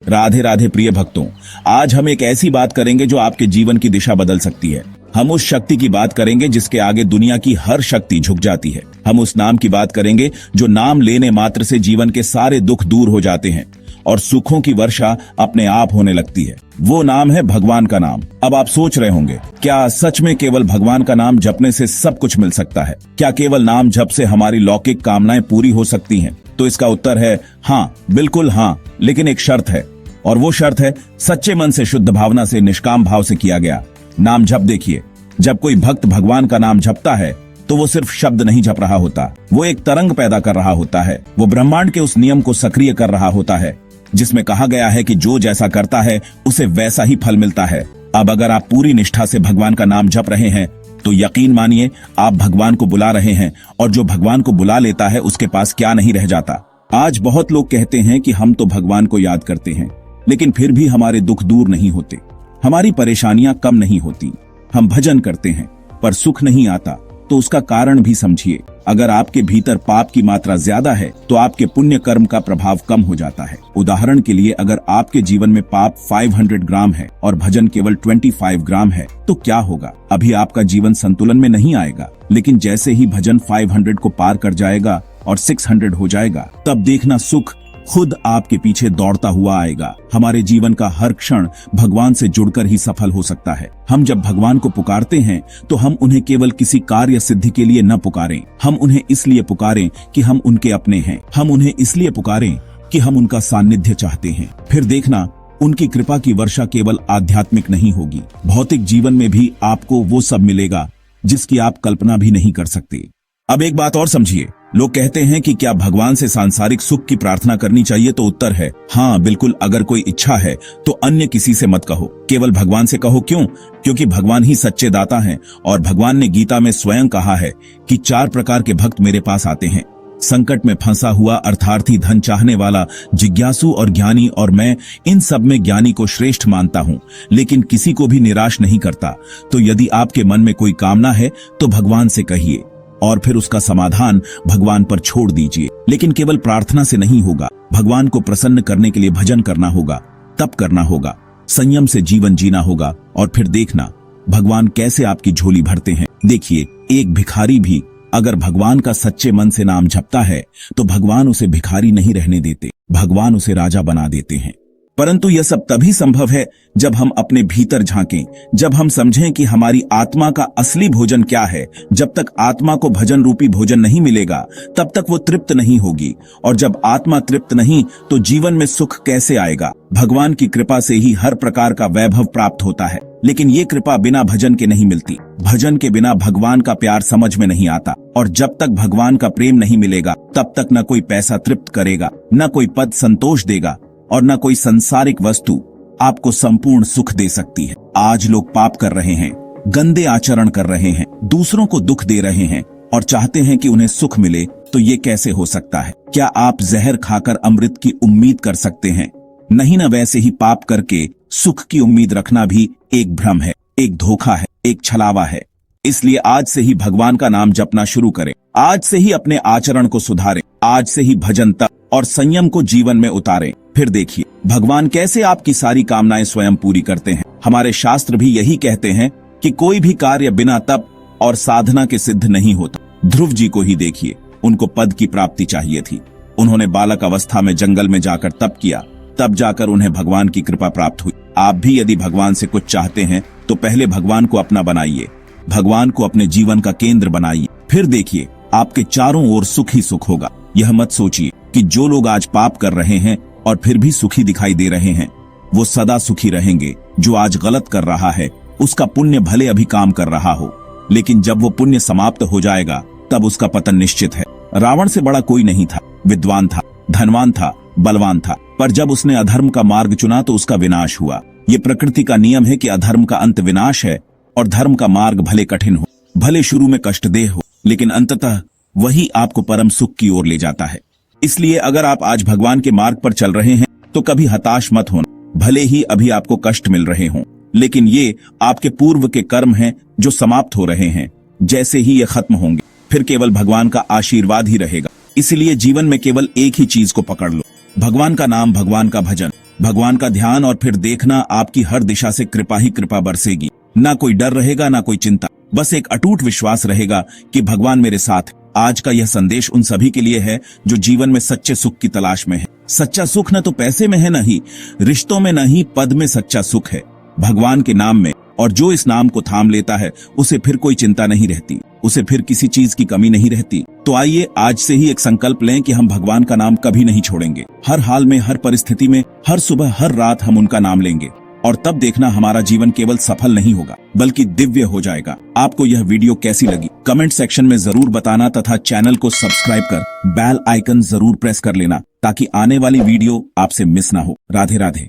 राधे राधे प्रिय भक्तों, आज हम एक ऐसी बात करेंगे जो आपके जीवन की दिशा बदल सकती है। हम उस शक्ति की बात करेंगे जिसके आगे दुनिया की हर शक्ति झुक जाती है। हम उस नाम की बात करेंगे जो नाम लेने मात्र से जीवन के सारे दुख दूर हो जाते हैं और सुखों की वर्षा अपने आप होने लगती है। वो नाम है भगवान का नाम। अब आप सोच रहे होंगे, क्या सच में केवल भगवान का नाम जपने से सब कुछ मिल सकता है? क्या केवल नाम जप से हमारी लौकिक कामनाएं पूरी हो सकती हैं? तो इसका उत्तर है हाँ, बिल्कुल हाँ, लेकिन एक शर्त है, और वो शर्त है सच्चे मन से, शुद्ध भावना से, निष्काम भाव से किया गया नाम जप। देखिए, जब कोई भक्त भगवान का नाम जपता है तो वो सिर्फ शब्द नहीं जप रहा होता, वो एक तरंग पैदा कर रहा होता है। वो ब्रह्मांड के उस नियम को सक्रिय कर रहा होता है जिसमें कहा गया है कि जो जैसा करता है उसे वैसा ही फल मिलता है। अब अगर आप पूरी निष्ठा से भगवान का नाम जप रहे हैं तो यकीन मानिए आप भगवान को बुला रहे हैं, और जो भगवान को बुला लेता है उसके पास क्या नहीं रह जाता। आज बहुत लोग कहते हैं कि हम तो भगवान को याद करते हैं, लेकिन फिर भी हमारे दुख दूर नहीं होते, हमारी परेशानियां कम नहीं होती। हम भजन करते हैं पर सुख नहीं आता, तो उसका कारण भी समझिए। अगर आपके भीतर पाप की मात्रा ज्यादा है तो आपके पुण्य कर्म का प्रभाव कम हो जाता है। उदाहरण के लिए, अगर आपके जीवन में पाप 500 ग्राम है और भजन केवल 25 ग्राम है तो क्या होगा? अभी आपका जीवन संतुलन में नहीं आएगा, लेकिन जैसे ही भजन 500 को पार कर जाएगा और 600 हो जाएगा, तब देखना सुख खुद आपके पीछे दौड़ता हुआ आएगा। हमारे जीवन का हर क्षण भगवान से जुड़कर ही सफल हो सकता है। हम जब भगवान को पुकारते हैं तो हम उन्हें केवल किसी कार्य सिद्धि के लिए न पुकारें, हम उन्हें इसलिए पुकारें कि हम उनके अपने हैं। हम उन्हें इसलिए पुकारें कि हम उनका सानिध्य चाहते हैं। फिर देखना, उनकी कृपा की वर्षा केवल आध्यात्मिक नहीं होगी, भौतिक जीवन में भी आपको वो सब मिलेगा जिसकी आप कल्पना भी नहीं कर सकते। अब एक बात और समझिए, लोग कहते हैं कि क्या भगवान से सांसारिक सुख की प्रार्थना करनी चाहिए? तो उत्तर है हाँ, बिल्कुल। अगर कोई इच्छा है तो अन्य किसी से मत कहो, केवल भगवान से कहो। क्यों? क्योंकि भगवान ही सच्चे दाता हैं, और भगवान ने गीता में स्वयं कहा है कि 4 प्रकार के भक्त मेरे पास आते हैं: संकट में फंसा हुआ अर्थार्थी, धन चाहने वाला, जिज्ञासु और ज्ञानी। और मैं इन सब में ज्ञानी को श्रेष्ठ मानता हूँ, लेकिन किसी को भी निराश नहीं करता। तो यदि आपके मन में कोई कामना है तो भगवान से कहिए और फिर उसका समाधान भगवान पर छोड़ दीजिए। लेकिन केवल प्रार्थना से नहीं होगा, भगवान को प्रसन्न करने के लिए भजन करना होगा, तप करना होगा, संयम से जीवन जीना होगा, और फिर देखना भगवान कैसे आपकी झोली भरते हैं। देखिए, एक भिखारी भी अगर भगवान का सच्चे मन से नाम जपता है तो भगवान उसे भिखारी नहीं रहने देते, भगवान उसे राजा बना देते हैं। परंतु यह सब तभी संभव है जब हम अपने भीतर झांकें, जब हम समझें कि हमारी आत्मा का असली भोजन क्या है। जब तक आत्मा को भजन रूपी भोजन नहीं मिलेगा तब तक वो तृप्त नहीं होगी, और जब आत्मा तृप्त नहीं तो जीवन में सुख कैसे आएगा? भगवान की कृपा से ही हर प्रकार का वैभव प्राप्त होता है, लेकिन ये कृपा बिना भजन के नहीं मिलती। भजन के बिना भगवान का प्यार समझ में नहीं आता, और जब तक भगवान का प्रेम नहीं मिलेगा तब तक न कोई पैसा तृप्त करेगा, न कोई पद संतोष देगा, और न कोई संसारिक वस्तु आपको संपूर्ण सुख दे सकती है। आज लोग पाप कर रहे हैं, गंदे आचरण कर रहे हैं, दूसरों को दुख दे रहे हैं और चाहते हैं कि उन्हें सुख मिले। तो ये कैसे हो सकता है? क्या आप जहर खाकर अमृत की उम्मीद कर सकते हैं? नहीं न। वैसे ही पाप करके सुख की उम्मीद रखना भी एक भ्रम है, एक धोखा है, एक छलावा है। इसलिए आज से ही भगवान का नाम जपना शुरू करें, आज से ही अपने आचरण को सुधारें, आज से ही भजन, तप और संयम को जीवन में उतारें। फिर देखिए भगवान कैसे आपकी सारी कामनाएं स्वयं पूरी करते हैं। हमारे शास्त्र भी यही कहते हैं कि कोई भी कार्य बिना तप और साधना के सिद्ध नहीं होता। ध्रुव जी को ही देखिए, उनको पद की प्राप्ति चाहिए थी। उन्होंने बालक अवस्था में जंगल में जाकर तप किया, तब जाकर उन्हें भगवान की कृपा प्राप्त हुई। आप भी यदि भगवान से कुछ चाहते हैं तो पहले भगवान को अपना बनाइए, भगवान को अपने जीवन का केंद्र बनाइए। फिर देखिए आपके चारों ओर सुख ही सुख होगा। यह मत सोचिए कि जो लोग आज पाप कर रहे हैं और फिर भी सुखी दिखाई दे रहे हैं वो सदा सुखी रहेंगे। जो आज गलत कर रहा है उसका पुण्य भले अभी काम कर रहा हो, लेकिन जब वो पुण्य समाप्त हो जाएगा तब उसका पतन निश्चित है। रावण से बड़ा कोई नहीं था, विद्वान था, धनवान था, बलवान था, पर जब उसने अधर्म का मार्ग चुना तो उसका विनाश हुआ। ये प्रकृति का नियम है कि अधर्म का अंत विनाश है, और धर्म का मार्ग भले कठिन हो, भले शुरू में कष्टदेह हो, लेकिन अंततः वही आपको परम सुख की ओर ले जाता है। इसलिए अगर आप आज भगवान के मार्ग पर चल रहे हैं तो कभी हताश मत होना। भले ही अभी आपको कष्ट मिल रहे हों, लेकिन ये आपके पूर्व के कर्म हैं जो समाप्त हो रहे हैं। जैसे ही ये खत्म होंगे फिर केवल भगवान का आशीर्वाद ही रहेगा। इसलिए जीवन में केवल एक ही चीज को पकड़ लो, भगवान का नाम, भगवान का भजन। भगवान का ध्यान और फिर देखना, आपकी हर दिशा से कृपा ही कृपा बरसेगी। ना कोई डर रहेगा, ना कोई चिंता, बस एक अटूट विश्वास रहेगा कि भगवान मेरे साथ है। आज का यह संदेश उन सभी के लिए है जो जीवन में सच्चे सुख की तलाश में है। सच्चा सुख न तो पैसे में है, न ही रिश्तों में, न ही पद में, सच्चा सुख है भगवान के नाम में। और जो इस नाम को थाम लेता है उसे फिर कोई चिंता नहीं रहती, उसे फिर किसी चीज की कमी नहीं रहती। तो आइए आज से ही एक संकल्प लें कि हम भगवान का नाम कभी नहीं छोड़ेंगे। हर हाल में, हर परिस्थिति में, हर सुबह, हर रात हम उनका नाम लेंगे और तब देखना हमारा जीवन केवल सफल नहीं होगा बल्कि दिव्य हो जाएगा। आपको यह वीडियो कैसी लगी कमेंट सेक्शन में जरूर बताना तथा चैनल को सब्सक्राइब कर बेल आइकन जरूर प्रेस कर लेना ताकि आने वाली वीडियो आपसे मिस ना हो। राधे राधे।